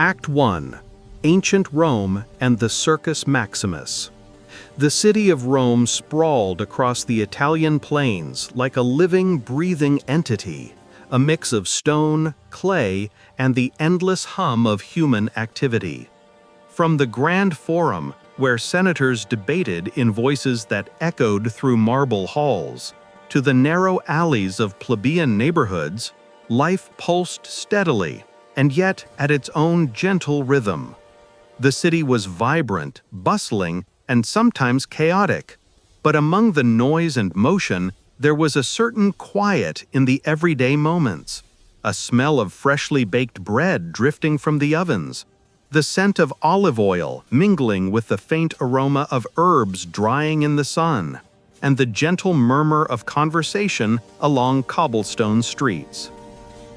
Act 1. Ancient Rome and the Circus Maximus. The city of Rome sprawled across the Italian plains like a living, breathing entity, a mix of stone, clay, and the endless hum of human activity. From the Grand Forum, where senators debated in voices that echoed through marble halls, to the narrow alleys of plebeian neighborhoods, life pulsed steadily, and yet at its own gentle rhythm. The city was vibrant, bustling, and sometimes chaotic, but among the noise and motion, there was a certain quiet in the everyday moments, a smell of freshly baked bread drifting from the ovens, the scent of olive oil mingling with the faint aroma of herbs drying in the sun, and the gentle murmur of conversation along cobblestone streets.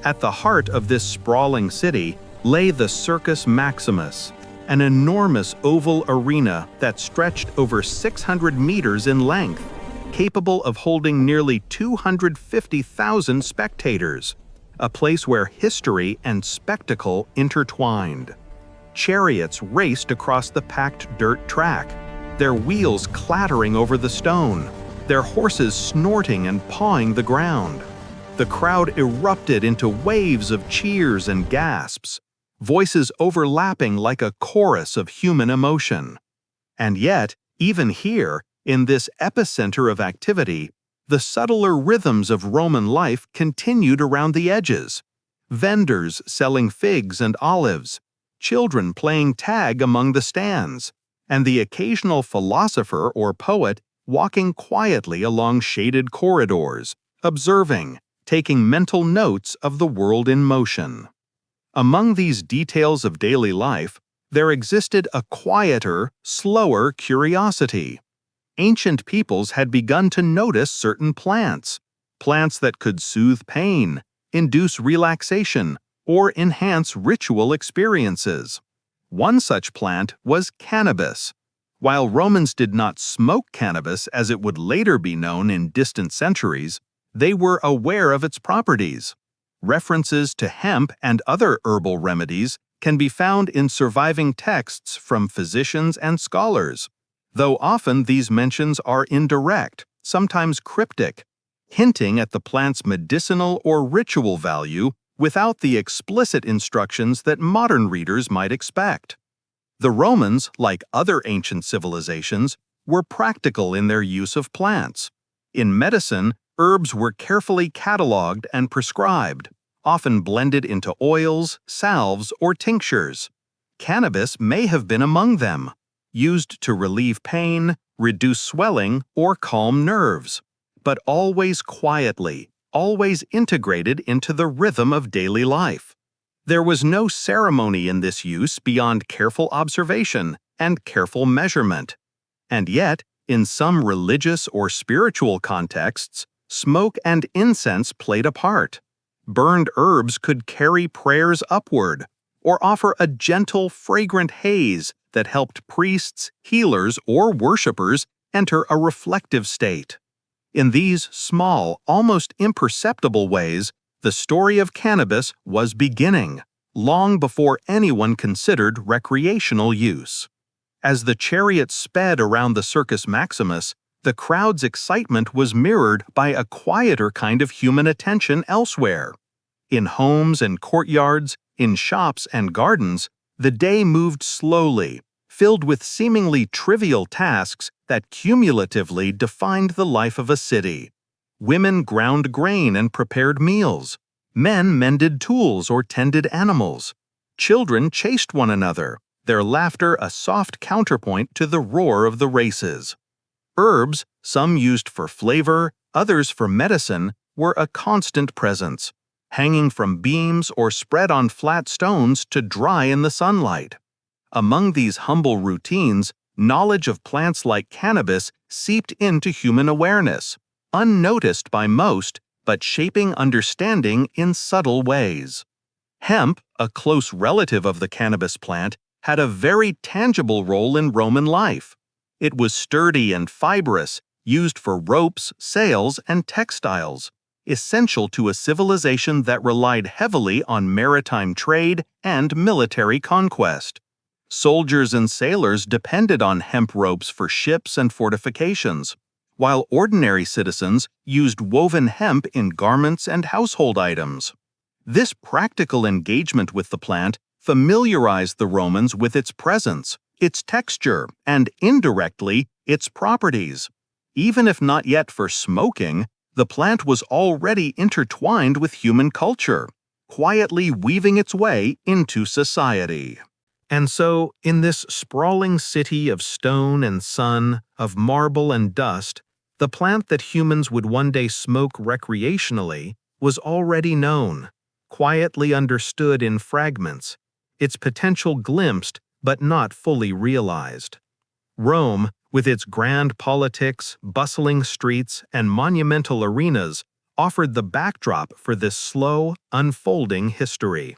At the heart of this sprawling city lay the Circus Maximus, an enormous oval arena that stretched over 600 meters in length, capable of holding nearly 250,000 spectators, a place where history and spectacle intertwined. Chariots raced across the packed dirt track, their wheels clattering over the stone, their horses snorting and pawing the ground. The crowd erupted into waves of cheers and gasps, voices overlapping like a chorus of human emotion. And yet, even here, in this epicenter of activity, the subtler rhythms of Roman life continued around the edges. Vendors selling figs and olives, children playing tag among the stands, and the occasional philosopher or poet walking quietly along shaded corridors, observing, taking mental notes of the world in motion. Among these details of daily life, there existed a quieter, slower curiosity. Ancient peoples had begun to notice certain plants that could soothe pain, induce relaxation, or enhance ritual experiences. One such plant was cannabis. While Romans did not smoke cannabis as it would later be known in distant centuries, they were aware of its properties. References to hemp and other herbal remedies can be found in surviving texts from physicians and scholars, though often these mentions are indirect, sometimes cryptic, hinting at the plant's medicinal or ritual value without the explicit instructions that modern readers might expect. The Romans, like other ancient civilizations, were practical in their use of plants. In medicine, herbs were carefully cataloged and prescribed, often blended into oils, salves, or tinctures. Cannabis may have been among them, used to relieve pain, reduce swelling, or calm nerves, but always quietly, always integrated into the rhythm of daily life. There was no ceremony in this use beyond careful observation and careful measurement. And yet, in some religious or spiritual contexts, smoke and incense played a part. Burned herbs could carry prayers upward, or offer a gentle, fragrant haze that helped priests, healers, or worshippers enter a reflective state. In these small, almost imperceptible ways, the story of cannabis was beginning, long before anyone considered recreational use. As the chariots sped around the Circus Maximus, the crowd's excitement was mirrored by a quieter kind of human attention elsewhere. In homes and courtyards, in shops and gardens, the day moved slowly, filled with seemingly trivial tasks that cumulatively defined the life of a city. Women ground grain and prepared meals. Men mended tools or tended animals. Children chased one another, their laughter a soft counterpoint to the roar of the races. Herbs, some used for flavor, others for medicine, were a constant presence, hanging from beams or spread on flat stones to dry in the sunlight. Among these humble routines, knowledge of plants like cannabis seeped into human awareness, unnoticed by most, but shaping understanding in subtle ways. Hemp, a close relative of the cannabis plant, had a very tangible role in Roman life. It was sturdy and fibrous, used for ropes, sails, and textiles. essential to a civilization that relied heavily on maritime trade and military conquest. Soldiers and sailors depended on hemp ropes for ships and fortifications, while ordinary citizens used woven hemp in garments and household items. This practical engagement with the plant familiarized the Romans with its presence, its texture, and indirectly, its properties. Even if not yet for smoking, the plant was already intertwined with human culture, quietly weaving its way into society. And so, in this sprawling city of stone and sun, of marble and dust, the plant that humans would one day smoke recreationally was already known, quietly understood in fragments, its potential glimpsed but not fully realized. Rome, with its grand politics, bustling streets, and monumental arenas, offered the backdrop for this slow, unfolding history.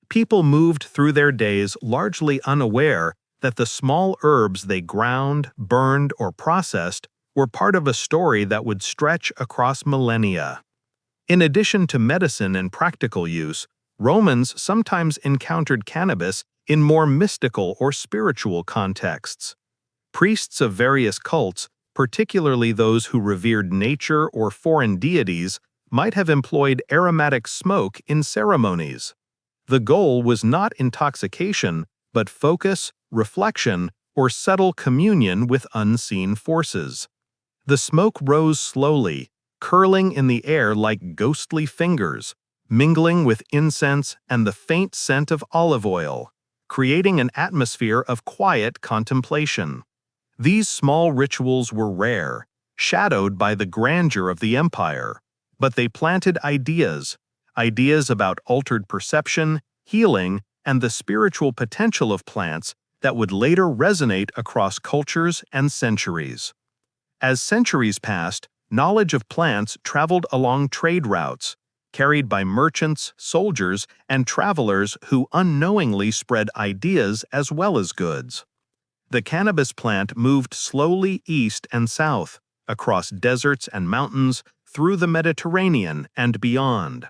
People moved through their days largely unaware that the small herbs they ground, burned, or processed were part of a story that would stretch across millennia. In addition to medicine and practical use, Romans sometimes encountered cannabis in more mystical or spiritual contexts. Priests of various cults, particularly those who revered nature or foreign deities, might have employed aromatic smoke in ceremonies. The goal was not intoxication, but focus, reflection, or subtle communion with unseen forces. The smoke rose slowly, curling in the air like ghostly fingers, mingling with incense and the faint scent of olive oil, creating an atmosphere of quiet contemplation. These small rituals were rare, shadowed by the grandeur of the empire, but they planted ideas about altered perception, healing, and the spiritual potential of plants that would later resonate across cultures and centuries. As centuries passed, knowledge of plants traveled along trade routes, carried by merchants, soldiers, and travelers who unknowingly spread ideas as well as goods. The cannabis plant moved slowly east and south, across deserts and mountains, through the Mediterranean and beyond.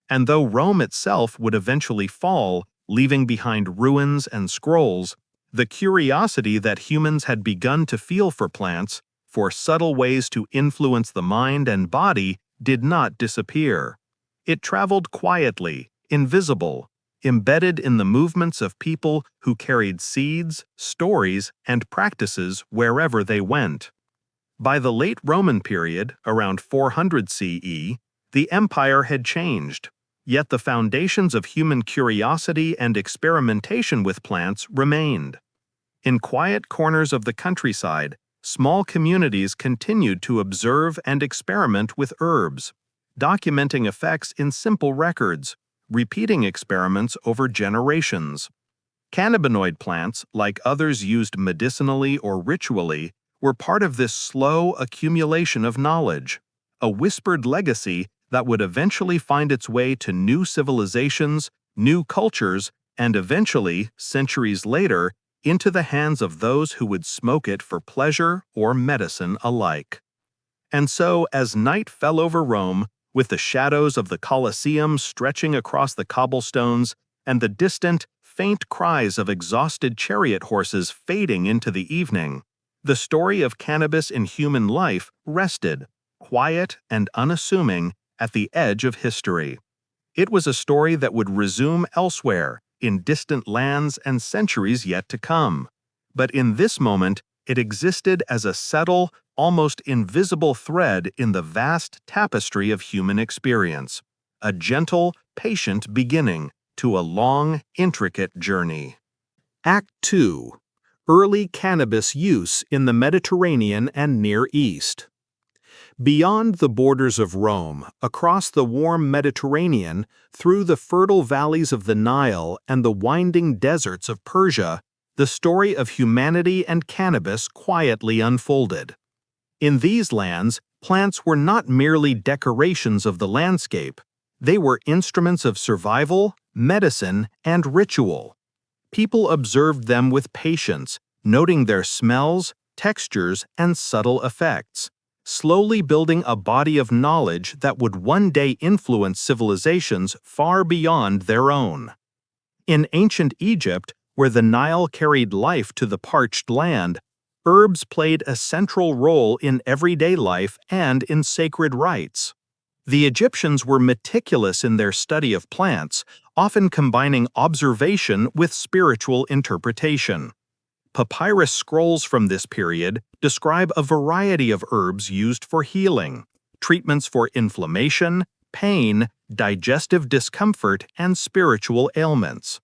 And though Rome itself would eventually fall, leaving behind ruins and scrolls, the curiosity that humans had begun to feel for plants, for subtle ways to influence the mind and body, did not disappear. It traveled quietly, invisible, embedded in the movements of people who carried seeds, stories, and practices wherever they went. By the late Roman period, around 400 CE, the empire had changed, yet the foundations of human curiosity and experimentation with plants remained. In quiet corners of the countryside, small communities continued to observe and experiment with herbs, documenting effects in simple records, repeating experiments over generations. Cannabinoid plants, like others used medicinally or ritually, were part of this slow accumulation of knowledge, a whispered legacy that would eventually find its way to new civilizations, new cultures, and eventually, centuries later, into the hands of those who would smoke it for pleasure or medicine alike. And so, as night fell over Rome, with the shadows of the Colosseum stretching across the cobblestones and the distant, faint cries of exhausted chariot horses fading into the evening, the story of cannabis in human life rested, quiet and unassuming, at the edge of history. It was a story that would resume elsewhere, in distant lands and centuries yet to come. But in this moment, it existed as a subtle, almost invisible thread in the vast tapestry of human experience, a gentle, patient beginning to a long, intricate journey. Act 2. Early cannabis use in the Mediterranean and Near East. Beyond the borders of Rome, across the warm Mediterranean, through the fertile valleys of the Nile and the winding deserts of Persia, the story of humanity and cannabis quietly unfolded. In these lands, plants were not merely decorations of the landscape. They were instruments of survival, medicine, and ritual. People observed them with patience, noting their smells, textures, and subtle effects. slowly building a body of knowledge that would one day influence civilizations far beyond their own. In ancient Egypt, where the Nile carried life to the parched land, herbs played a central role in everyday life and in sacred rites. The Egyptians were meticulous in their study of plants, often combining observation with spiritual interpretation. Papyrus scrolls from this period describe a variety of herbs used for healing, treatments for inflammation, pain, digestive discomfort, and spiritual ailments.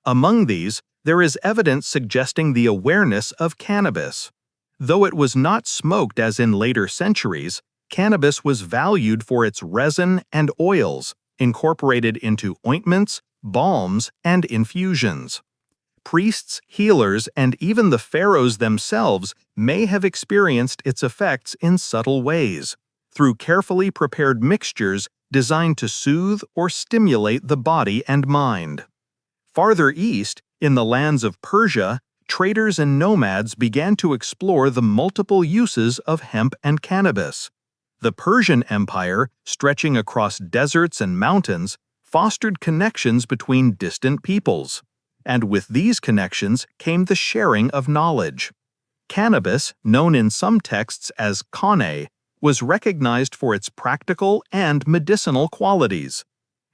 Among these, there is evidence suggesting the awareness of cannabis. Though it was not smoked as in later centuries, cannabis was valued for its resin and oils, incorporated into ointments, balms, and infusions. Priests, healers, and even the pharaohs themselves may have experienced its effects in subtle ways, through carefully prepared mixtures designed to soothe or stimulate the body and mind. Farther east, in the lands of Persia, traders and nomads began to explore the multiple uses of hemp and cannabis. The Persian Empire, stretching across deserts and mountains, fostered connections between distant peoples. And with these connections came the sharing of knowledge. Cannabis, known in some texts as kane, was recognized for its practical and medicinal qualities.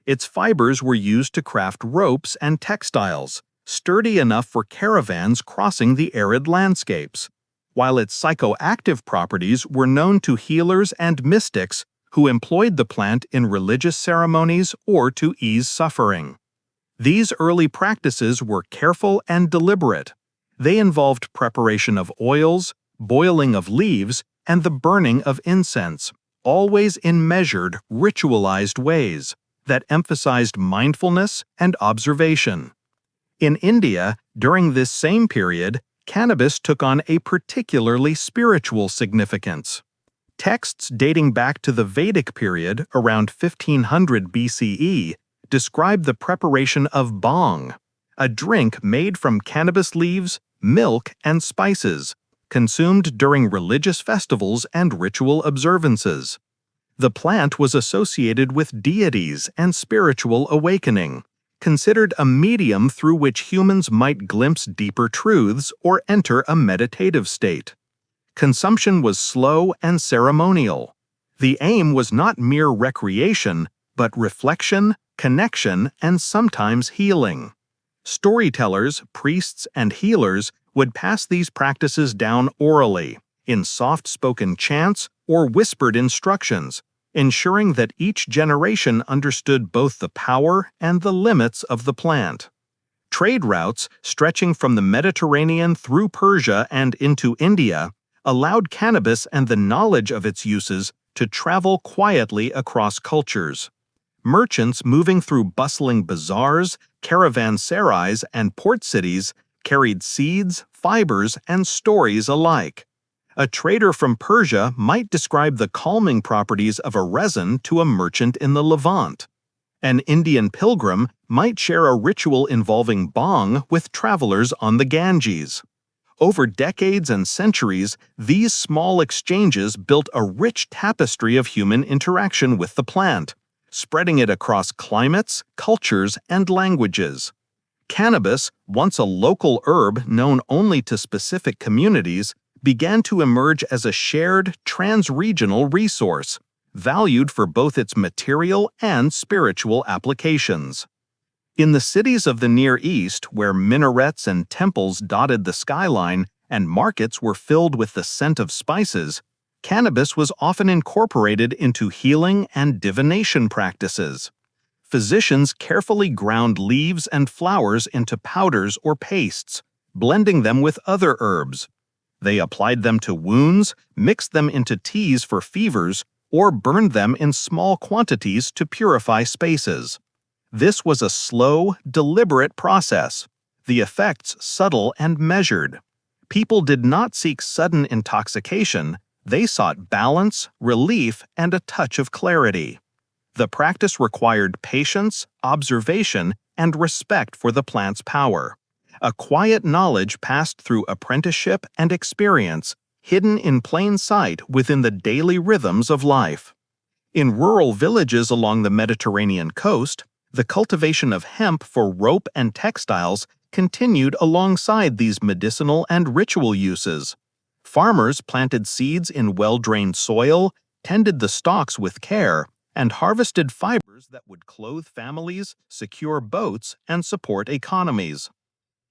Its fibers were used to craft ropes and textiles, sturdy enough for caravans crossing the arid landscapes, while its psychoactive properties were known to healers and mystics who employed the plant in religious ceremonies or to ease suffering. These early practices were careful and deliberate. They involved preparation of oils, boiling of leaves, and the burning of incense, always in measured, ritualized ways that emphasized mindfulness and observation. In India, during this same period, cannabis took on a particularly spiritual significance. Texts dating back to the Vedic period, around 1500 BCE, describe the preparation of bhang, a drink made from cannabis leaves, milk, and spices, consumed during religious festivals and ritual observances. The plant was associated with deities and spiritual awakening, considered a medium through which humans might glimpse deeper truths or enter a meditative state. Consumption was slow and ceremonial. The aim was not mere recreation, but reflection, connection, and sometimes healing. Storytellers, priests, and healers would pass these practices down orally, in soft-spoken chants or whispered instructions, ensuring that each generation understood both the power and the limits of the plant. Trade routes, stretching from the Mediterranean through Persia and into India, allowed cannabis and the knowledge of its uses to travel quietly across cultures. Merchants moving through bustling bazaars, caravanserais, and port cities carried seeds, fibers, and stories alike. A trader from Persia might describe the calming properties of a resin to a merchant in the Levant. An Indian pilgrim might share a ritual involving bhang with travelers on the Ganges. Over decades and centuries, these small exchanges built a rich tapestry of human interaction with the plant, spreading it across climates, cultures, and languages. Cannabis, once a local herb known only to specific communities, began to emerge as a shared, trans-regional resource, valued for both its material and spiritual applications. In the cities of the Near East, where minarets and temples dotted the skyline and markets were filled with the scent of spices, cannabis was often incorporated into healing and divination practices. Physicians carefully ground leaves and flowers into powders or pastes, blending them with other herbs. They applied them to wounds, mixed them into teas for fevers, or burned them in small quantities to purify spaces. This was a slow, deliberate process, the effects subtle and measured. People did not seek sudden intoxication, they sought balance, relief, and a touch of clarity. The practice required patience, observation, and respect for the plant's power. A quiet knowledge passed through apprenticeship and experience, hidden in plain sight within the daily rhythms of life. In rural villages along the Mediterranean coast, the cultivation of hemp for rope and textiles continued alongside these medicinal and ritual uses. Farmers planted seeds in well-drained soil, tended the stalks with care, and harvested fibers that would clothe families, secure boats, and support economies.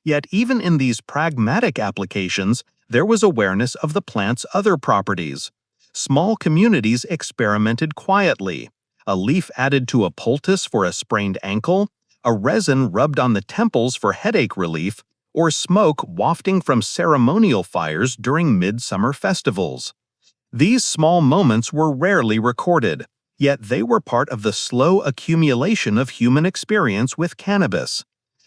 Yet even in these pragmatic applications, there was awareness of the plant's other properties. Small communities experimented quietly. A leaf added to a poultice for a sprained ankle, a resin rubbed on the temples for headache relief, or smoke wafting from ceremonial fires during midsummer festivals. These small moments were rarely recorded, yet they were part of the slow accumulation of human experience with cannabis.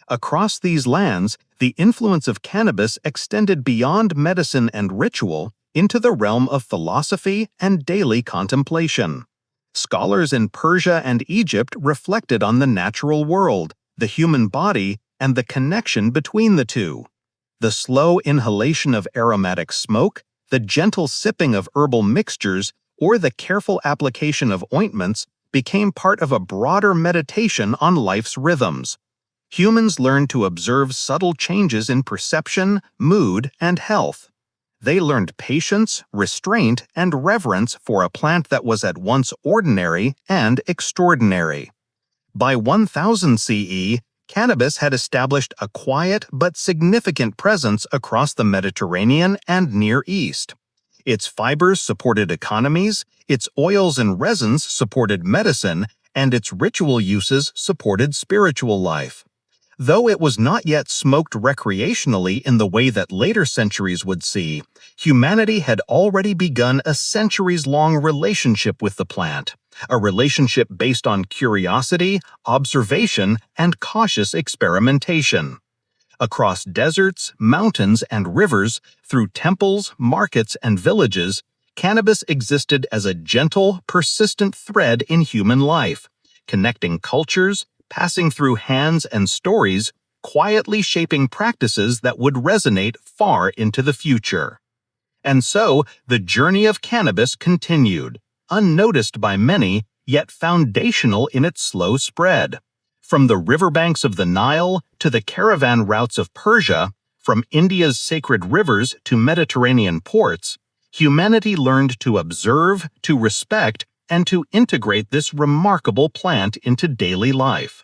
Across these lands, the influence of cannabis extended beyond medicine and ritual into the realm of philosophy and daily contemplation. Scholars in Persia and Egypt reflected on the natural world, the human body, and the connection between the two. The slow inhalation of aromatic smoke, the gentle sipping of herbal mixtures, or the careful application of ointments became part of a broader meditation on life's rhythms. Humans learned to observe subtle changes in perception, mood, and health. They learned patience, restraint, and reverence for a plant that was at once ordinary and extraordinary. By 1000 CE, cannabis had established a quiet but significant presence across the Mediterranean and Near East. Its fibers supported economies, its oils and resins supported medicine, and its ritual uses supported spiritual life. Though it was not yet smoked recreationally in the way that later centuries would see, humanity had already begun a centuries-long relationship with the plant, a relationship based on curiosity, observation, and cautious experimentation. Across deserts, mountains, and rivers, through temples, markets, and villages, cannabis existed as a gentle, persistent thread in human life, connecting cultures, passing through hands and stories, quietly shaping practices that would resonate far into the future. And so, the journey of cannabis continued, unnoticed by many, yet foundational in its slow spread. From the riverbanks of the Nile to the caravan routes of Persia, from India's sacred rivers to Mediterranean ports, humanity learned to observe, to respect, and to integrate this remarkable plant into daily life.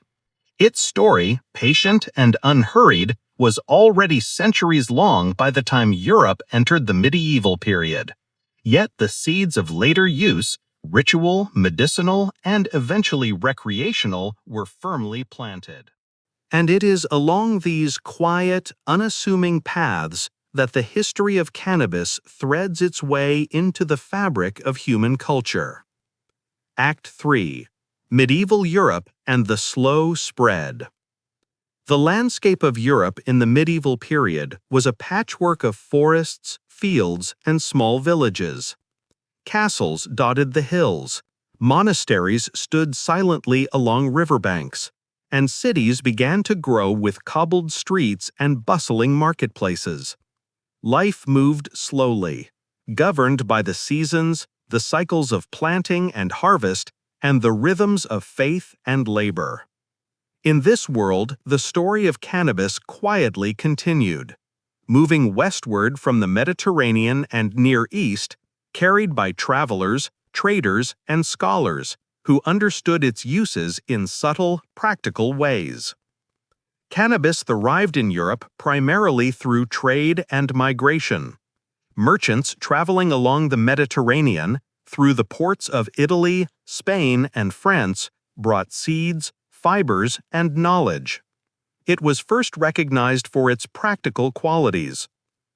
Its story, patient and unhurried, was already centuries long by the time Europe entered the medieval period. Yet the seeds of later use, ritual, medicinal, and eventually recreational, were firmly planted. And it is along these quiet, unassuming paths that the history of cannabis threads its way into the fabric of human culture. Act 3. Medieval Europe and the Slow Spread. The landscape of Europe in the medieval period was a patchwork of forests, fields, and small villages. Castles dotted the hills, monasteries stood silently along riverbanks, and cities began to grow with cobbled streets and bustling marketplaces. Life moved slowly, governed by the seasons, the cycles of planting and harvest, and the rhythms of faith and labor. In this world, the story of cannabis quietly continued, moving westward from the Mediterranean and Near East, carried by travelers, traders, and scholars who understood its uses in subtle, practical ways. Cannabis thrived in Europe primarily through trade and migration. Merchants traveling along the Mediterranean, through the ports of Italy, Spain, and France, brought seeds, fibers, and knowledge. It was first recognized for its practical qualities.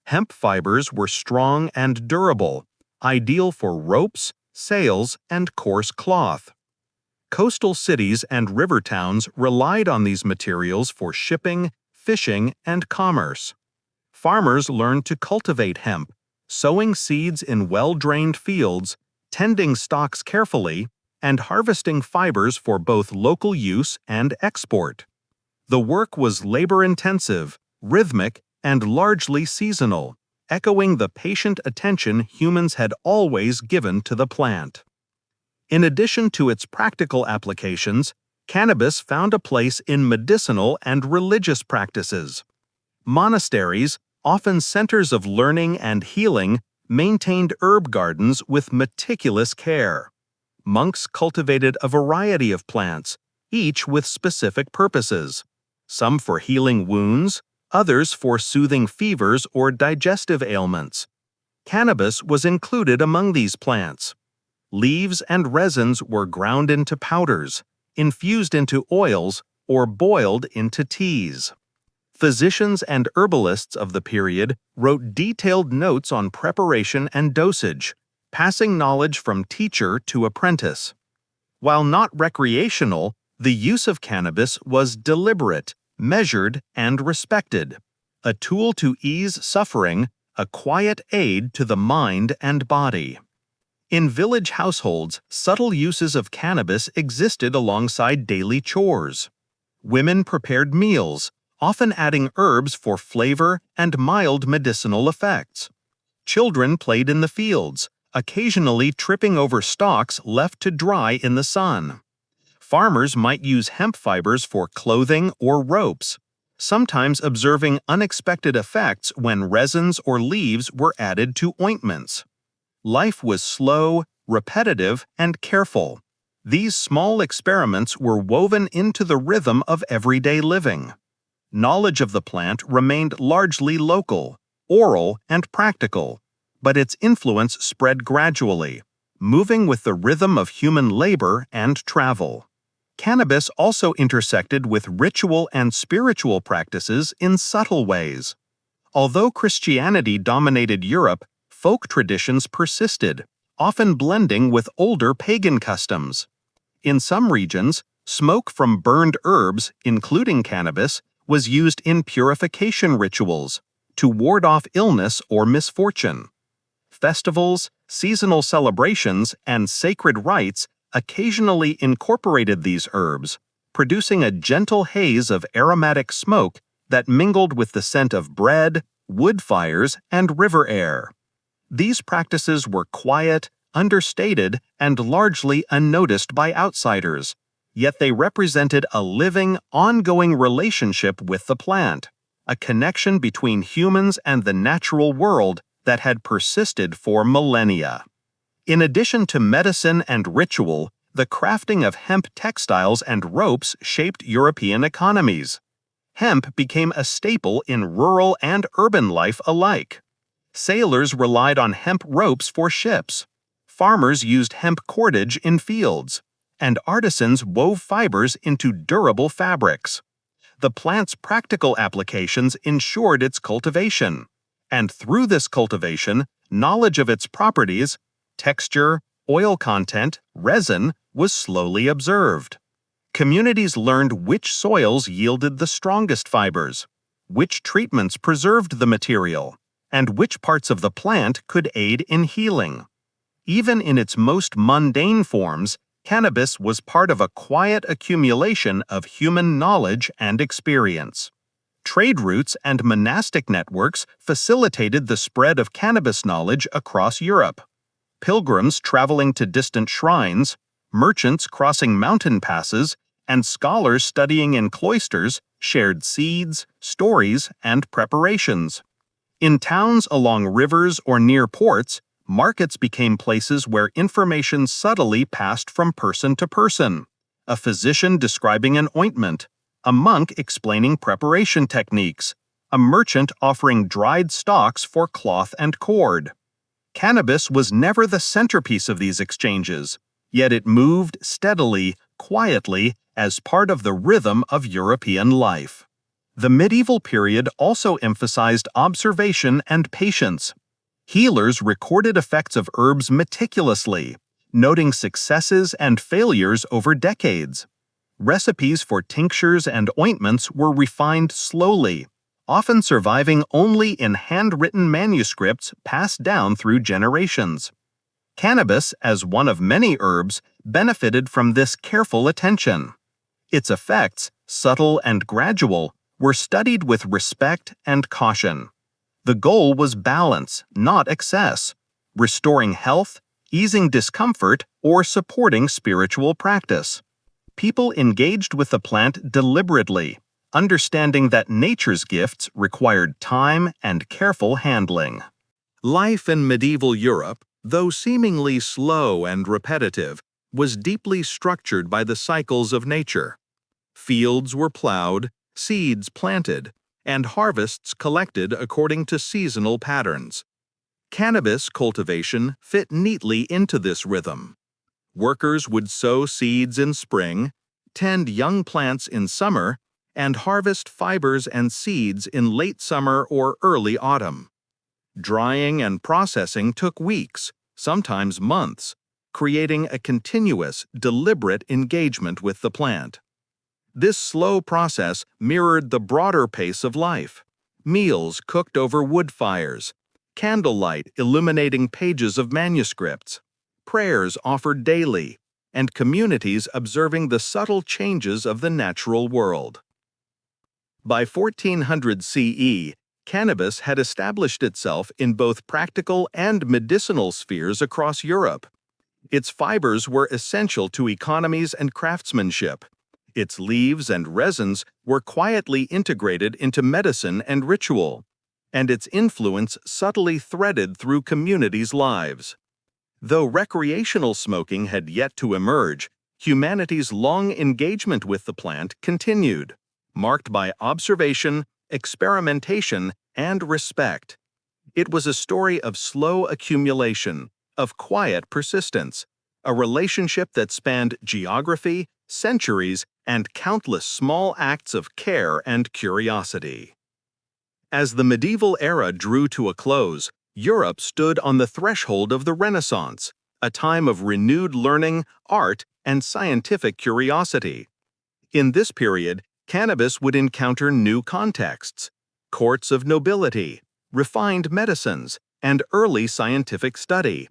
Hemp fibers were strong and durable, ideal for ropes, sails, and coarse cloth. Coastal cities and river towns relied on these materials for shipping, fishing, and commerce. Farmers learned to cultivate hemp, sowing seeds in well-drained fields, tending stalks carefully, and harvesting fibers for both local use and export. The work was labor-intensive, rhythmic, and largely seasonal, echoing the patient attention humans had always given to the plant. In addition to its practical applications, cannabis found a place in medicinal and religious practices. Monasteries, often centers of learning and healing, maintained herb gardens with meticulous care. Monks cultivated a variety of plants, each with specific purposes, some for healing wounds, others for soothing fevers or digestive ailments. Cannabis was included among these plants. Leaves and resins were ground into powders, infused into oils, or boiled into teas. Physicians and herbalists of the period wrote detailed notes on preparation and dosage, passing knowledge from teacher to apprentice. While not recreational, the use of cannabis was deliberate, measured, and respected. A tool to ease suffering, a quiet aid to the mind and body. In village households, subtle uses of cannabis existed alongside daily chores. Women prepared meals, often adding herbs for flavor and mild medicinal effects. Children played in the fields, occasionally tripping over stalks left to dry in the sun. Farmers might use hemp fibers for clothing or ropes, sometimes observing unexpected effects when resins or leaves were added to ointments. Life was slow, repetitive, and careful. These small experiments were woven into the rhythm of everyday living. Knowledge of the plant remained largely local, oral, and practical, but its influence spread gradually, moving with the rhythm of human labor and travel. Cannabis also intersected with ritual and spiritual practices in subtle ways. Although Christianity dominated Europe, folk traditions persisted, often blending with older pagan customs. In some regions, smoke from burned herbs, including cannabis, was used in purification rituals to ward off illness or misfortune. Festivals, seasonal celebrations, and sacred rites occasionally incorporated these herbs, producing a gentle haze of aromatic smoke that mingled with the scent of bread, wood fires, and river air. These practices were quiet, understated, and largely unnoticed by outsiders, yet they represented a living, ongoing relationship with the plant, a connection between humans and the natural world that had persisted for millennia. In addition to medicine and ritual, the crafting of hemp textiles and ropes shaped European economies. Hemp became a staple in rural and urban life alike. Sailors relied on hemp ropes for ships. Farmers used hemp cordage in fields, and artisans wove fibers into durable fabrics. The plant's practical applications ensured its cultivation, and through this cultivation, knowledge of its properties, texture, oil content, resin, was slowly observed. Communities learned which soils yielded the strongest fibers, which treatments preserved the material, and which parts of the plant could aid in healing. Even in its most mundane forms, cannabis was part of a quiet accumulation of human knowledge and experience. Trade routes and monastic networks facilitated the spread of cannabis knowledge across Europe. Pilgrims traveling to distant shrines, merchants crossing mountain passes, and scholars studying in cloisters shared seeds, stories, and preparations. In towns along rivers or near ports, markets became places where information subtly passed from person to person. A physician describing an ointment, a monk explaining preparation techniques, a merchant offering dried stalks for cloth and cord. Cannabis was never the centerpiece of these exchanges, yet it moved steadily, quietly, as part of the rhythm of European life. The medieval period also emphasized observation and patience. Healers recorded effects of herbs meticulously, noting successes and failures over decades. Recipes for tinctures and ointments were refined slowly, often surviving only in handwritten manuscripts passed down through generations. Cannabis, as one of many herbs, benefited from this careful attention. Its effects, subtle and gradual, were studied with respect and caution. The goal was balance, not excess, restoring health, easing discomfort, or supporting spiritual practice. People engaged with the plant deliberately, understanding that nature's gifts required time and careful handling. Life in medieval Europe, though seemingly slow and repetitive, was deeply structured by the cycles of nature. Fields were plowed, seeds planted, and harvests collected according to seasonal patterns. Cannabis cultivation fit neatly into this rhythm. Workers would sow seeds in spring, tend young plants in summer, and harvest fibers and seeds in late summer or early autumn. Drying and processing took weeks, sometimes months, creating a continuous, deliberate engagement with the plant. This slow process mirrored the broader pace of life. Meals cooked over wood fires, candlelight illuminating pages of manuscripts, prayers offered daily, and communities observing the subtle changes of the natural world. By 1400 CE, cannabis had established itself in both practical and medicinal spheres across Europe. Its fibers were essential to economies and craftsmanship. Its leaves and resins were quietly integrated into medicine and ritual, and its influence subtly threaded through communities' lives. Though recreational smoking had yet to emerge, humanity's long engagement with the plant continued, marked by observation, experimentation, and respect. It was a story of slow accumulation, of quiet persistence, a relationship that spanned geography, centuries, and countless small acts of care and curiosity. As the medieval era drew to a close, Europe stood on the threshold of the Renaissance, a time of renewed learning, art, and scientific curiosity. In this period, cannabis would encounter new contexts: courts of nobility, refined medicines, and early scientific study.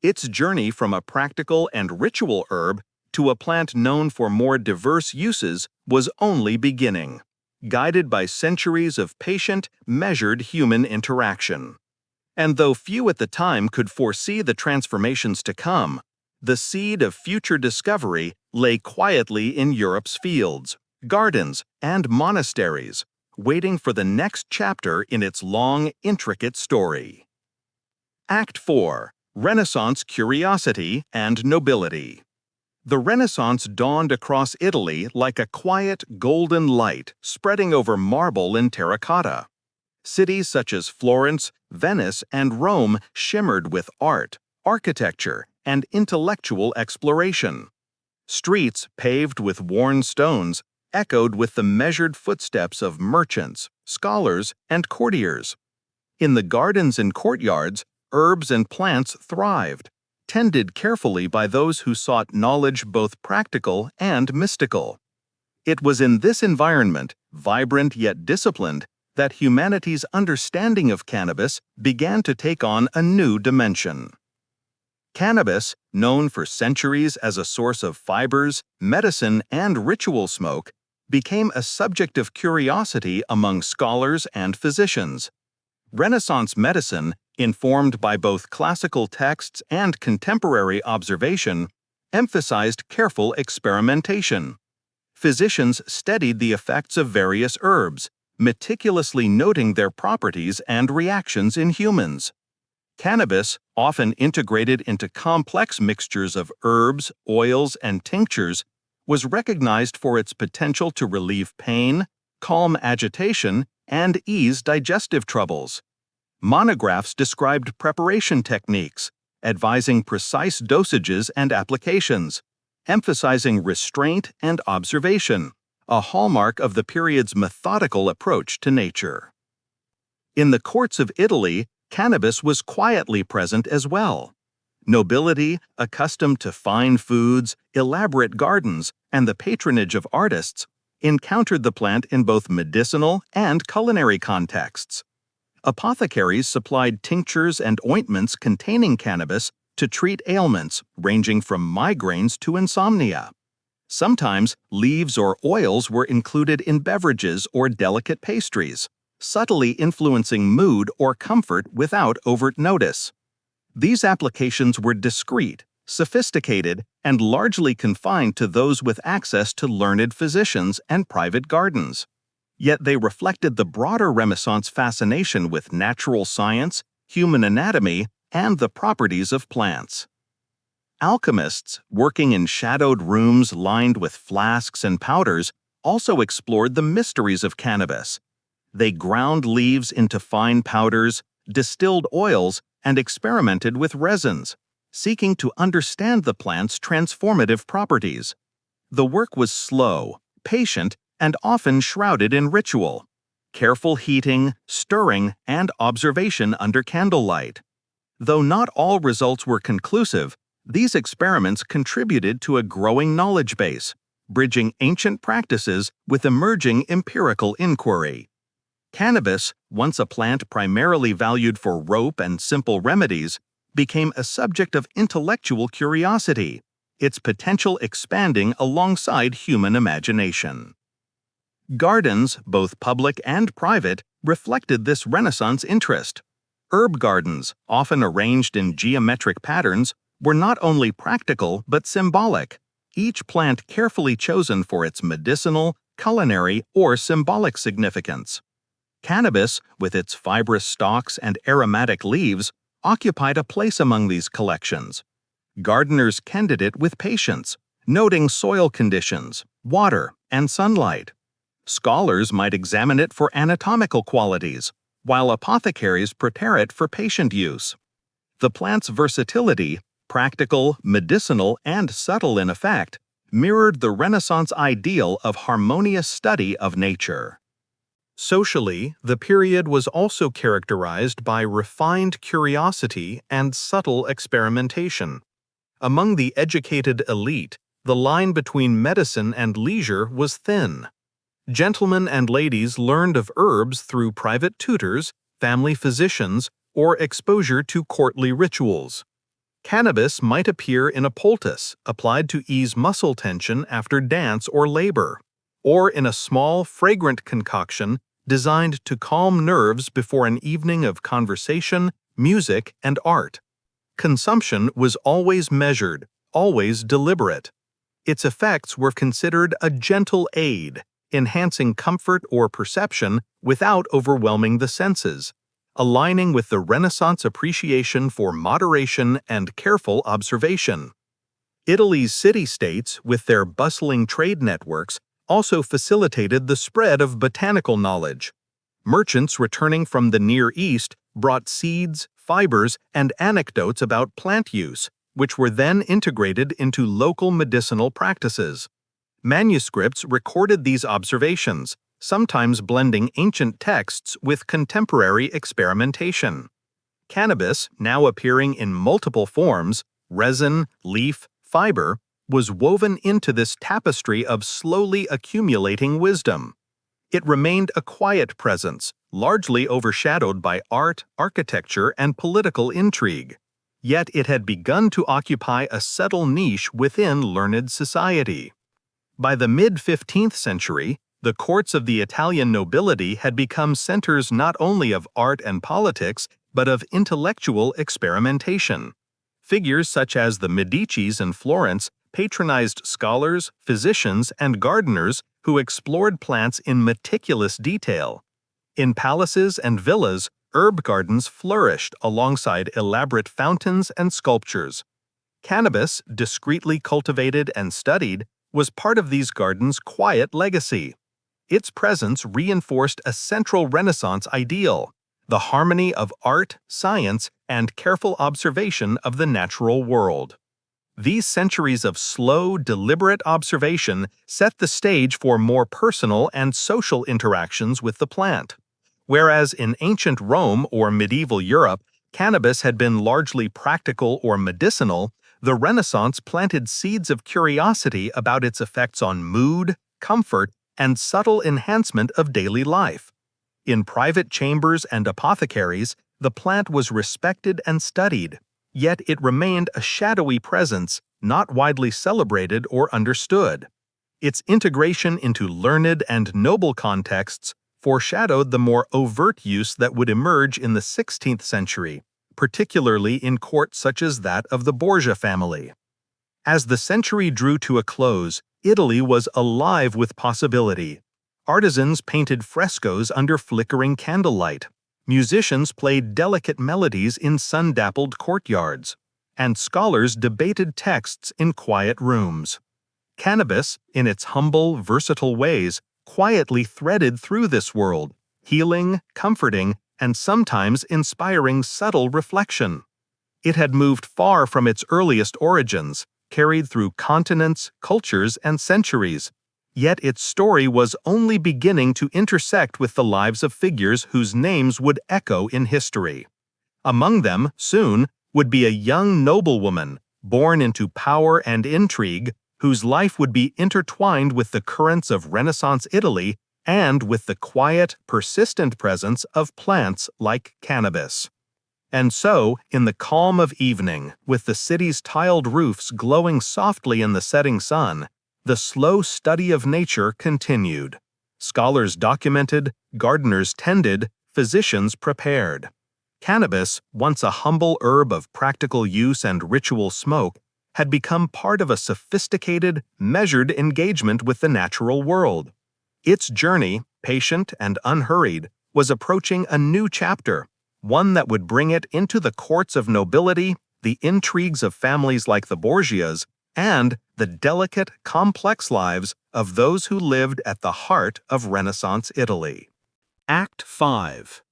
Its journey from a practical and ritual herb to a plant known for more diverse uses was only beginning, guided by centuries of patient, measured human interaction. And though few at the time could foresee the transformations to come, the seed of future discovery lay quietly in Europe's fields, gardens, and monasteries, waiting for the next chapter in its long, intricate story. Act 4. Renaissance Curiosity and Nobility. The Renaissance dawned across Italy like a quiet, golden light spreading over marble and terracotta. Cities such as Florence, Venice, and Rome shimmered with art, architecture, and intellectual exploration. Streets paved with worn stones echoed with the measured footsteps of merchants, scholars, and courtiers. In the gardens and courtyards, herbs and plants thrived, tended carefully by those who sought knowledge both practical and mystical. It was in this environment, vibrant yet disciplined, that humanity's understanding of cannabis began to take on a new dimension. Cannabis, known for centuries as a source of fibers, medicine, and ritual smoke, became a subject of curiosity among scholars and physicians. Renaissance medicine, informed by both classical texts and contemporary observation, emphasized careful experimentation. Physicians studied the effects of various herbs, meticulously noting their properties and reactions in humans. Cannabis, often integrated into complex mixtures of herbs, oils, and tinctures, was recognized for its potential to relieve pain, calm agitation, and ease digestive troubles. Monographs described preparation techniques, advising precise dosages and applications, emphasizing restraint and observation, a hallmark of the period's methodical approach to nature. In the courts of Italy, cannabis was quietly present as well. Nobility, accustomed to fine foods, elaborate gardens, and the patronage of artists, encountered the plant in both medicinal and culinary contexts. Apothecaries supplied tinctures and ointments containing cannabis to treat ailments ranging from migraines to insomnia. Sometimes leaves or oils were included in beverages or delicate pastries, subtly influencing mood or comfort without overt notice. These applications were discreet, sophisticated, and largely confined to those with access to learned physicians and private gardens. Yet they reflected the broader Renaissance fascination with natural science, human anatomy, and the properties of plants. Alchemists, working in shadowed rooms lined with flasks and powders, also explored the mysteries of cannabis. They ground leaves into fine powders, distilled oils, and experimented with resins, seeking to understand the plant's transformative properties. The work was slow, patient, and often shrouded in ritual. Careful heating, stirring, and observation under candlelight. Though not all results were conclusive, these experiments contributed to a growing knowledge base, bridging ancient practices with emerging empirical inquiry. Cannabis, once a plant primarily valued for rope and simple remedies, became a subject of intellectual curiosity, its potential expanding alongside human imagination. Gardens, both public and private, reflected this Renaissance interest. Herb gardens, often arranged in geometric patterns, were not only practical but symbolic, each plant carefully chosen for its medicinal, culinary, or symbolic significance. Cannabis, with its fibrous stalks and aromatic leaves, occupied a place among these collections. Gardeners tended it with patience, noting soil conditions, water, and sunlight. Scholars might examine it for anatomical qualities, while apothecaries prepare it for patient use. The plant's versatility, practical, medicinal, and subtle in effect, mirrored the Renaissance ideal of harmonious study of nature. Socially, the period was also characterized by refined curiosity and subtle experimentation. Among the educated elite, the line between medicine and leisure was thin. Gentlemen and ladies learned of herbs through private tutors, family physicians, or exposure to courtly rituals. Cannabis might appear in a poultice applied to ease muscle tension after dance or labor, or in a small, fragrant concoction designed to calm nerves before an evening of conversation, music, and art. Consumption was always measured, always deliberate. Its effects were considered a gentle aid, enhancing comfort or perception without overwhelming the senses, aligning with the Renaissance appreciation for moderation and careful observation. Italy's city-states, with their bustling trade networks, also facilitated the spread of botanical knowledge. Merchants returning from the Near East brought seeds, fibers, and anecdotes about plant use, which were then integrated into local medicinal practices. Manuscripts recorded these observations, sometimes blending ancient texts with contemporary experimentation. Cannabis, now appearing in multiple forms, resin, leaf, fiber, was woven into this tapestry of slowly accumulating wisdom. It remained a quiet presence, largely overshadowed by art, architecture, and political intrigue. Yet it had begun to occupy a subtle niche within learned society. By the mid-15th century, the courts of the Italian nobility had become centers not only of art and politics, but of intellectual experimentation. Figures such as the Medicis in Florence patronized scholars, physicians, and gardeners who explored plants in meticulous detail. In palaces and villas, herb gardens flourished alongside elaborate fountains and sculptures. Cannabis, discreetly cultivated and studied, was part of these gardens' quiet legacy. Its presence reinforced a central Renaissance ideal, the harmony of art, science, and careful observation of the natural world. These centuries of slow, deliberate observation set the stage for more personal and social interactions with the plant. Whereas in ancient Rome or medieval Europe, cannabis had been largely practical or medicinal, the Renaissance planted seeds of curiosity about its effects on mood, comfort, and subtle enhancement of daily life. In private chambers and apothecaries, the plant was respected and studied, yet it remained a shadowy presence, not widely celebrated or understood. Its integration into learned and noble contexts foreshadowed the more overt use that would emerge in the 16th century, particularly in courts such as that of the Borgia family. As the century drew to a close, Italy was alive with possibility. Artisans painted frescoes under flickering candlelight. Musicians played delicate melodies in sun-dappled courtyards, and scholars debated texts in quiet rooms. Cannabis, in its humble, versatile ways, quietly threaded through this world, healing, comforting, and sometimes inspiring subtle reflection. It had moved far from its earliest origins, carried through continents, cultures, and centuries, yet its story was only beginning to intersect with the lives of figures whose names would echo in history. Among them, soon, would be a young noblewoman, born into power and intrigue, whose life would be intertwined with the currents of Renaissance Italy and with the quiet, persistent presence of plants like cannabis. And so, in the calm of evening, with the city's tiled roofs glowing softly in the setting sun, the slow study of nature continued. Scholars documented, gardeners tended, physicians prepared. Cannabis, once a humble herb of practical use and ritual smoke, had become part of a sophisticated, measured engagement with the natural world. Its journey, patient and unhurried, was approaching a new chapter, one that would bring it into the courts of nobility, the intrigues of families like the Borgias, and the delicate, complex lives of those who lived at the heart of Renaissance Italy. Act 5.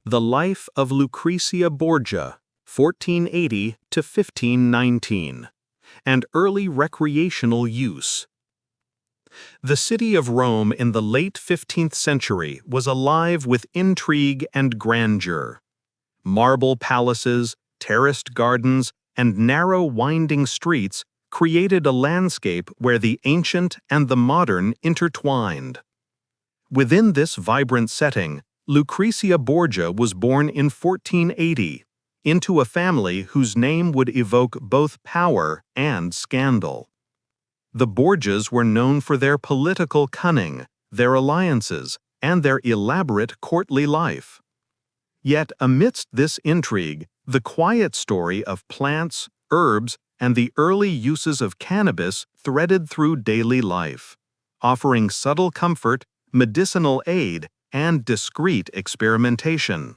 The Life of Lucrezia Borgia, 1480 to 1519. And early recreational use. The city of Rome in the late 15th century was alive with intrigue and grandeur. Marble palaces, terraced gardens, and narrow winding streets created a landscape where the ancient and the modern intertwined. Within this vibrant setting, Lucrezia Borgia was born in 1480, into a family whose name would evoke both power and scandal. The Borgias were known for their political cunning, their alliances, and their elaborate courtly life. Yet amidst this intrigue, the quiet story of plants, herbs, and the early uses of cannabis threaded through daily life, offering subtle comfort, medicinal aid, and discreet experimentation.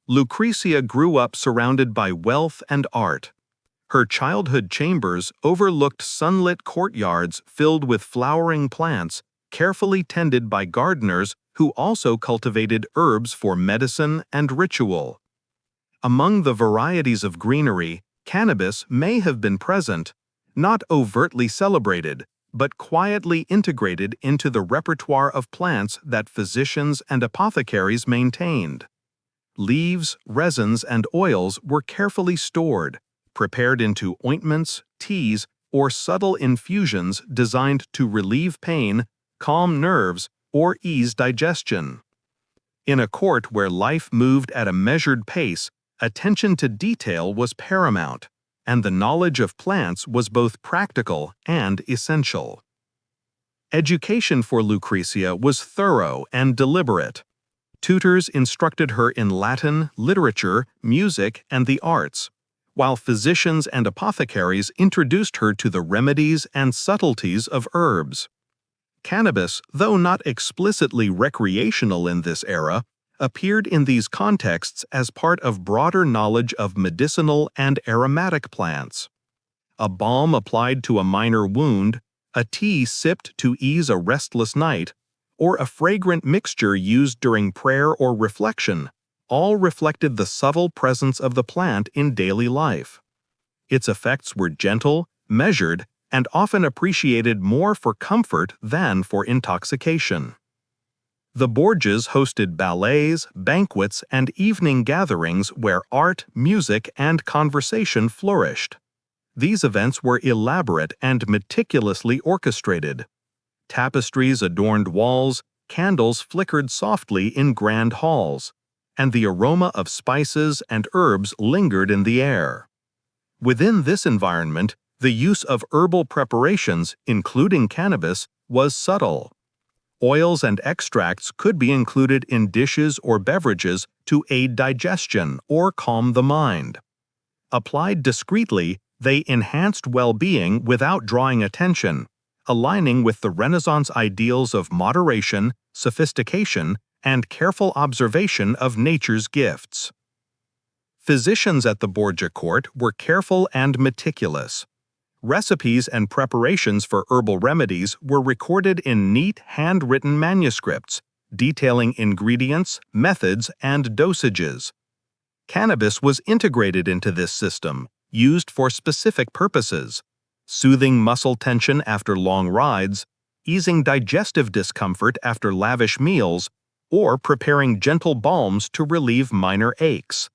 Lucrezia grew up surrounded by wealth and art. Her childhood chambers overlooked sunlit courtyards filled with flowering plants, carefully tended by gardeners who also cultivated herbs for medicine and ritual. Among the varieties of greenery, cannabis may have been present, not overtly celebrated, but quietly integrated into the repertoire of plants that physicians and apothecaries maintained. Leaves, resins, and oils were carefully stored, prepared into ointments, teas, or subtle infusions designed to relieve pain, calm nerves, or ease digestion. In a court where life moved at a measured pace, attention to detail was paramount, and the knowledge of plants was both practical and essential. Education for Lucrezia was thorough and deliberate. Tutors instructed her in Latin, literature, music, and the arts, while physicians and apothecaries introduced her to the remedies and subtleties of herbs. Cannabis, though not explicitly recreational in this era, appeared in these contexts as part of broader knowledge of medicinal and aromatic plants. A balm applied to a minor wound, a tea sipped to ease a restless night, or a fragrant mixture used during prayer or reflection, all reflected the subtle presence of the plant in daily life. Its effects were gentle, measured, and often appreciated more for comfort than for intoxication. The Borgias hosted ballets, banquets, and evening gatherings where art, music, and conversation flourished. These events were elaborate and meticulously orchestrated. Tapestries adorned walls, candles flickered softly in grand halls, and the aroma of spices and herbs lingered in the air. Within this environment, the use of herbal preparations, including cannabis, was subtle. Oils and extracts could be included in dishes or beverages to aid digestion or calm the mind. Applied discreetly, they enhanced well-being without drawing attention, aligning with the Renaissance ideals of moderation, sophistication, and careful observation of nature's gifts. Physicians at the Borgia court were careful and meticulous. Recipes and preparations for herbal remedies were recorded in neat handwritten manuscripts, detailing ingredients, methods, and dosages. Cannabis was integrated into this system, used for specific purposes: soothing muscle tension after long rides, easing digestive discomfort after lavish meals, or preparing gentle balms to relieve minor aches.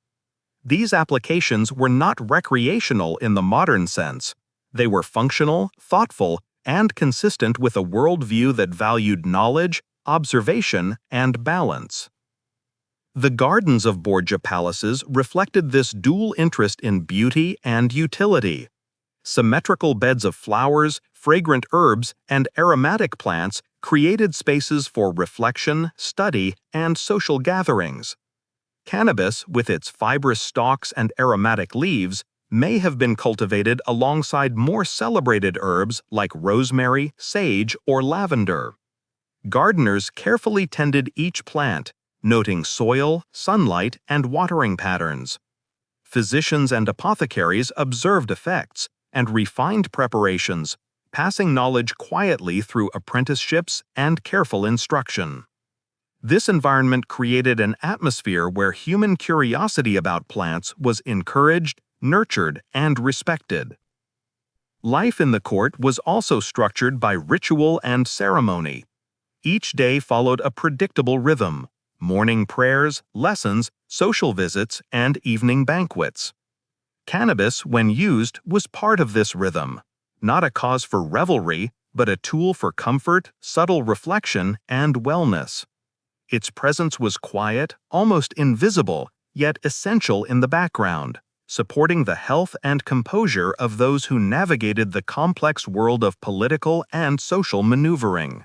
These applications were not recreational in the modern sense. They were functional, thoughtful, and consistent with a worldview that valued knowledge, observation, and balance. The gardens of Borgia palaces reflected this dual interest in beauty and utility. Symmetrical beds of flowers, fragrant herbs, and aromatic plants created spaces for reflection, study, and social gatherings. Cannabis, with its fibrous stalks and aromatic leaves, may have been cultivated alongside more celebrated herbs like rosemary, sage, or lavender. Gardeners carefully tended each plant, noting soil, sunlight, and watering patterns. Physicians and apothecaries observed effects and refined preparations, passing knowledge quietly through apprenticeships and careful instruction. This environment created an atmosphere where human curiosity about plants was encouraged, nurtured, and respected. Life in the court was also structured by ritual and ceremony. Each day followed a predictable rhythm: morning prayers, lessons, social visits, and evening banquets. Cannabis, when used, was part of this rhythm, not a cause for revelry, but a tool for comfort, subtle reflection, and wellness. Its presence was quiet, almost invisible, yet essential in the background, supporting the health and composure of those who navigated the complex world of political and social maneuvering.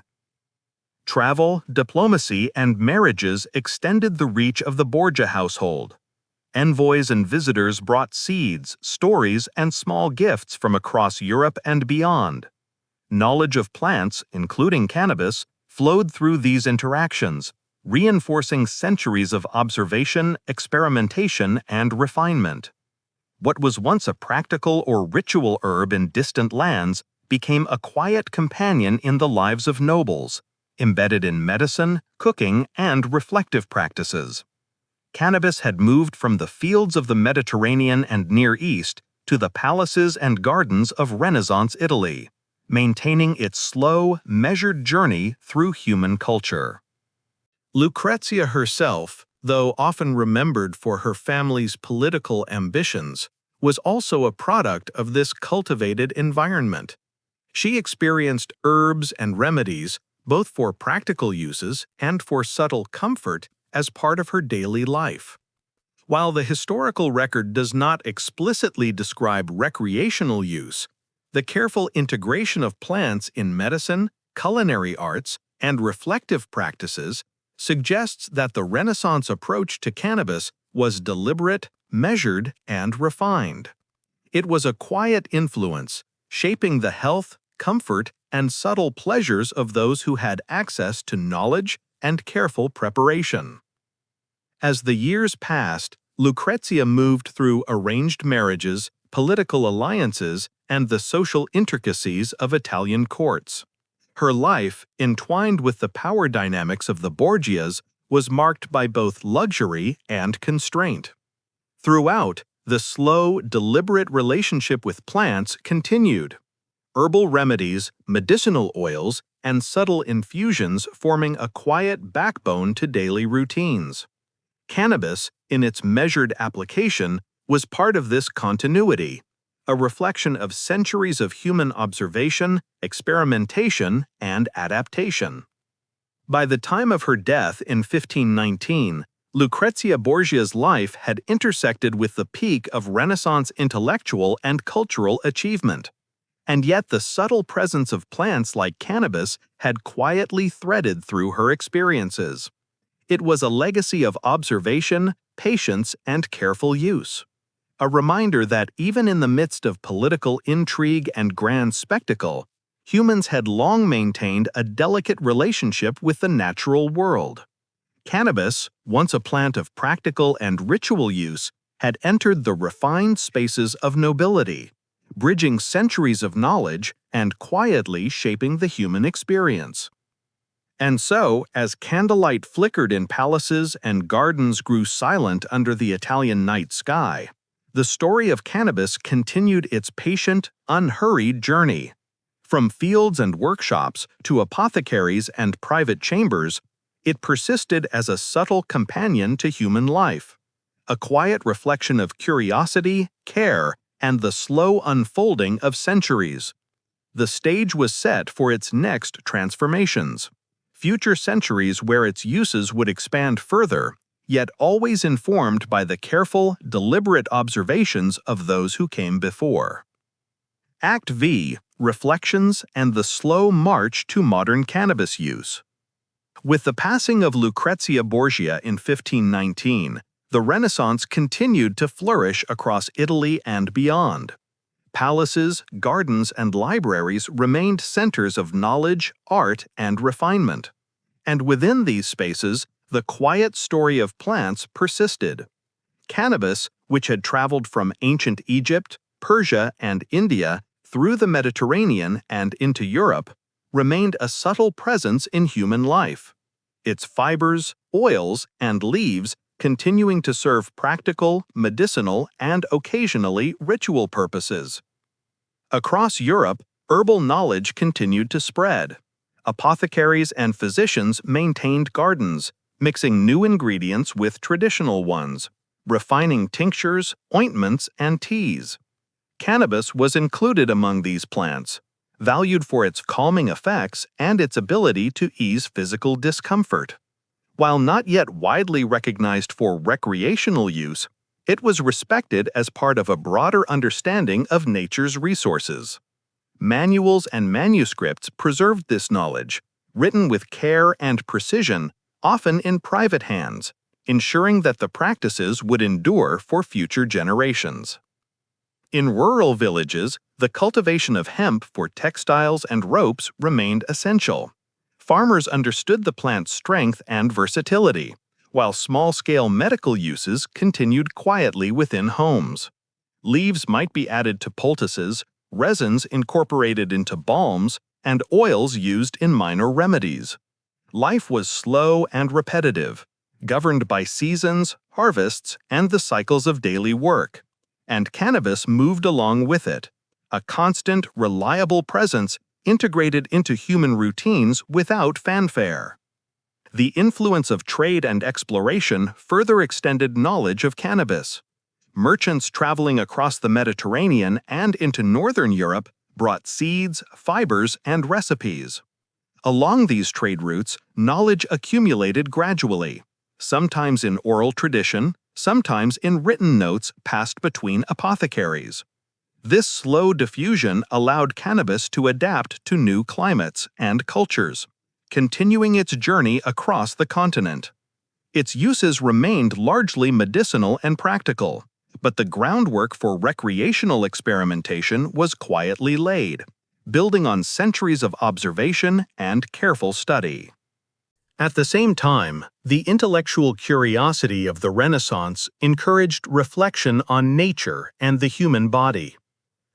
Travel, diplomacy, and marriages extended the reach of the Borgia household. Envoys and visitors brought seeds, stories, and small gifts from across Europe and beyond. Knowledge of plants, including cannabis, flowed through these interactions, reinforcing centuries of observation, experimentation, and refinement. What was once a practical or ritual herb in distant lands became a quiet companion in the lives of nobles, embedded in medicine, cooking, and reflective practices. Cannabis had moved from the fields of the Mediterranean and Near East to the palaces and gardens of Renaissance Italy, maintaining its slow, measured journey through human culture. Lucrezia herself, though often remembered for her family's political ambitions, was also a product of this cultivated environment. She experienced herbs and remedies, both for practical uses and for subtle comfort, as part of her daily life. While the historical record does not explicitly describe recreational use, the careful integration of plants in medicine, culinary arts, and reflective practices suggests that the Renaissance approach to cannabis was deliberate, measured, and refined. It was a quiet influence, shaping the health, comfort, and subtle pleasures of those who had access to knowledge and careful preparation. As the years passed, Lucrezia moved through arranged marriages, political alliances, and the social intricacies of Italian courts. Her life, entwined with the power dynamics of the Borgias, was marked by both luxury and constraint. Throughout, the slow, deliberate relationship with plants continued. Herbal remedies, medicinal oils, and subtle infusions forming a quiet backbone to daily routines. Cannabis, in its measured application, was part of this continuity, a reflection of centuries of human observation, experimentation, and adaptation. By the time of her death in 1519, Lucrezia Borgia's life had intersected with the peak of Renaissance intellectual and cultural achievement. And yet the subtle presence of plants like cannabis had quietly threaded through her experiences. It was a legacy of observation, patience, and careful use. A reminder that even in the midst of political intrigue and grand spectacle, humans had long maintained a delicate relationship with the natural world. Cannabis, once a plant of practical and ritual use, had entered the refined spaces of nobility, bridging centuries of knowledge and quietly shaping the human experience. And so, as candlelight flickered in palaces and gardens grew silent under the Italian night sky, the story of cannabis continued its patient, unhurried journey. From fields and workshops to apothecaries and private chambers, it persisted as a subtle companion to human life, a quiet reflection of curiosity, care, and the slow unfolding of centuries. The stage was set for its next transformations, future centuries where its uses would expand further, yet always informed by the careful, deliberate observations of those who came before. Act V. Reflections and the slow march to modern cannabis use. With the passing of Lucrezia Borgia in 1519, the Renaissance continued to flourish across Italy and beyond. Palaces, gardens, and libraries remained centers of knowledge, art, and refinement. And within these spaces, the quiet story of plants persisted. Cannabis, which had traveled from ancient Egypt, Persia, and India through the Mediterranean and into Europe, remained a subtle presence in human life. Its fibers, oils, and leaves continuing to serve practical, medicinal, and occasionally ritual purposes. Across Europe, herbal knowledge continued to spread. Apothecaries and physicians maintained gardens, mixing new ingredients with traditional ones, refining tinctures, ointments, and teas. Cannabis was included among these plants, valued for its calming effects and its ability to ease physical discomfort. While not yet widely recognized for recreational use, it was respected as part of a broader understanding of nature's resources. Manuals and manuscripts preserved this knowledge, written with care and precision, often in private hands, ensuring that the practices would endure for future generations. In rural villages, the cultivation of hemp for textiles and ropes remained essential. Farmers understood the plant's strength and versatility, while small-scale medical uses continued quietly within homes. Leaves might be added to poultices, resins incorporated into balms, and oils used in minor remedies. Life was slow and repetitive, governed by seasons, harvests, and the cycles of daily work. And cannabis moved along with it, a constant, reliable presence integrated into human routines without fanfare. The influence of trade and exploration further extended knowledge of cannabis. Merchants traveling across the Mediterranean and into northern Europe brought seeds, fibers, and recipes. Along these trade routes, knowledge accumulated gradually, sometimes in oral tradition, sometimes in written notes passed between apothecaries. This slow diffusion allowed cannabis to adapt to new climates and cultures, continuing its journey across the continent. Its uses remained largely medicinal and practical, but the groundwork for recreational experimentation was quietly laid, building on centuries of observation and careful study. At the same time, the intellectual curiosity of the Renaissance encouraged reflection on nature and the human body.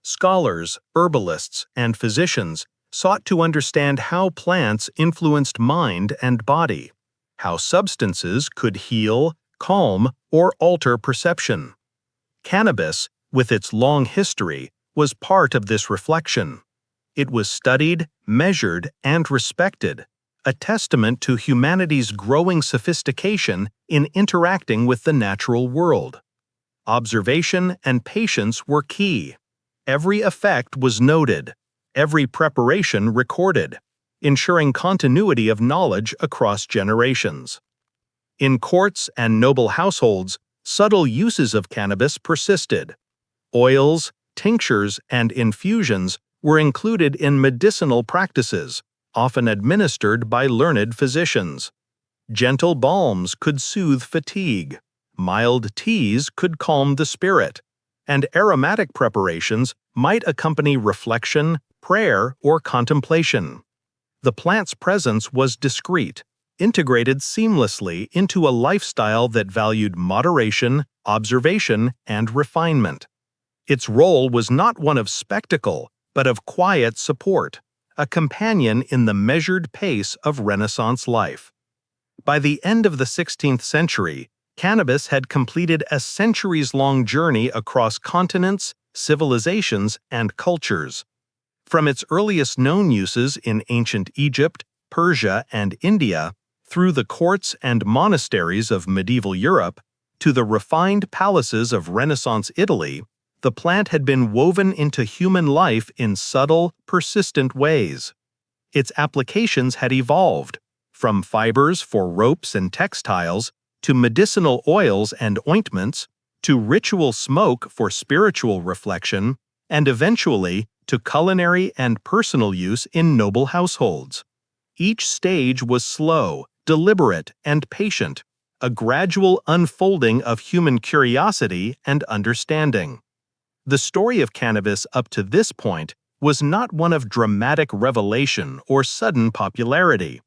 Scholars, herbalists, and physicians sought to understand how plants influenced mind and body, how substances could heal, calm, or alter perception. Cannabis, with its long history, was part of this reflection. It was studied, measured, and respected, a testament to humanity's growing sophistication in interacting with the natural world. Observation and patience were key. Every effect was noted, every preparation recorded, ensuring continuity of knowledge across generations. In courts and noble households, subtle uses of cannabis persisted. Oils, tinctures, and infusions were included in medicinal practices, often administered by learned physicians. Gentle balms could soothe fatigue, mild teas could calm the spirit, and aromatic preparations might accompany reflection, prayer, or contemplation. The plant's presence was discreet, integrated seamlessly into a lifestyle that valued moderation, observation, and refinement. Its role was not one of spectacle, but of quiet support, a companion in the measured pace of Renaissance life. By the end of the 16th century, cannabis had completed a centuries-long journey across continents, civilizations, and cultures. From its earliest known uses in ancient Egypt, Persia, and India, through the courts and monasteries of medieval Europe, to the refined palaces of Renaissance Italy, the plant had been woven into human life in subtle, persistent ways. Its applications had evolved, from fibers for ropes and textiles, to medicinal oils and ointments, to ritual smoke for spiritual reflection, and eventually to culinary and personal use in noble households. Each stage was slow, deliberate, and patient, a gradual unfolding of human curiosity and understanding. The story of cannabis up to this point was not one of dramatic revelation or sudden popularity.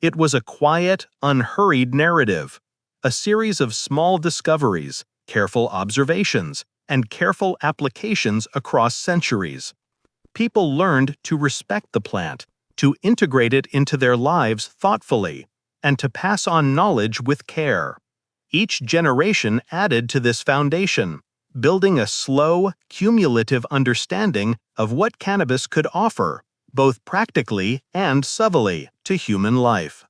It was a quiet, unhurried narrative, a series of small discoveries, careful observations, and careful applications across centuries. People learned to respect the plant, to integrate it into their lives thoughtfully, and to pass on knowledge with care. Each generation added to this foundation, building a slow, cumulative understanding of what cannabis could offer, both practically and subtly, to human life.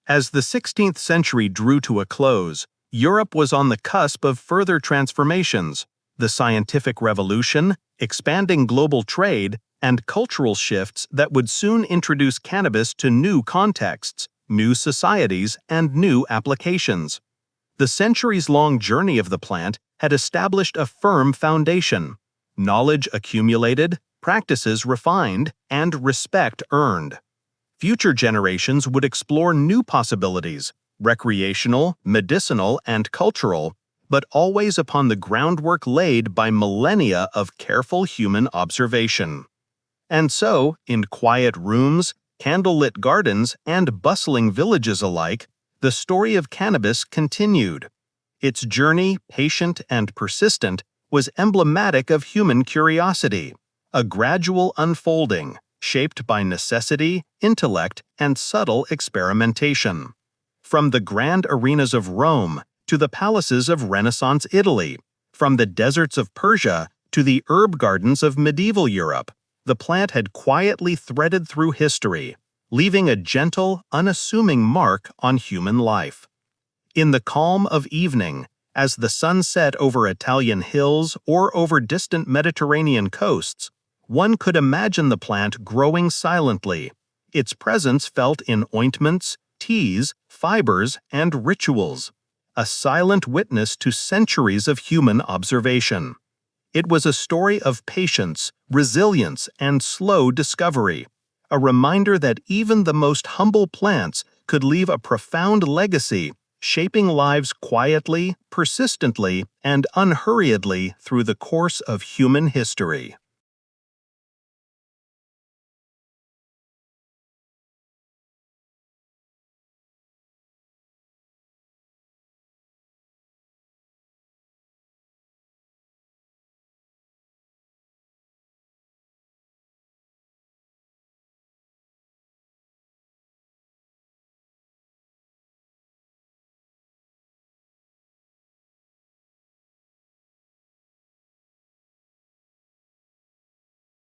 As the 16th century drew to a close, Europe was on the cusp of further transformations. The scientific revolution, expanding global trade, and cultural shifts that would soon introduce cannabis to new contexts, new societies, and new applications. The centuries-long journey of the plant had established a firm foundation, knowledge accumulated, practices refined, and respect earned. Future generations would explore new possibilities, recreational, medicinal, and cultural, but always upon the groundwork laid by millennia of careful human observation. And so, in quiet rooms, candlelit gardens, and bustling villages alike, the story of cannabis continued. Its journey, patient and persistent, was emblematic of human curiosity, a gradual unfolding, shaped by necessity, intellect, and subtle experimentation. From the grand arenas of Rome to the palaces of Renaissance Italy, from the deserts of Persia to the herb gardens of medieval Europe, the plant had quietly threaded through history, leaving a gentle, unassuming mark on human life. In the calm of evening, as the sun set over Italian hills or over distant Mediterranean coasts, one could imagine the plant growing silently, its presence felt in ointments, teas, fibers, and rituals, a silent witness to centuries of human observation. It was a story of patience, resilience, and slow discovery, a reminder that even the most humble plants could leave a profound legacy, shaping lives quietly, persistently, and unhurriedly through the course of human history.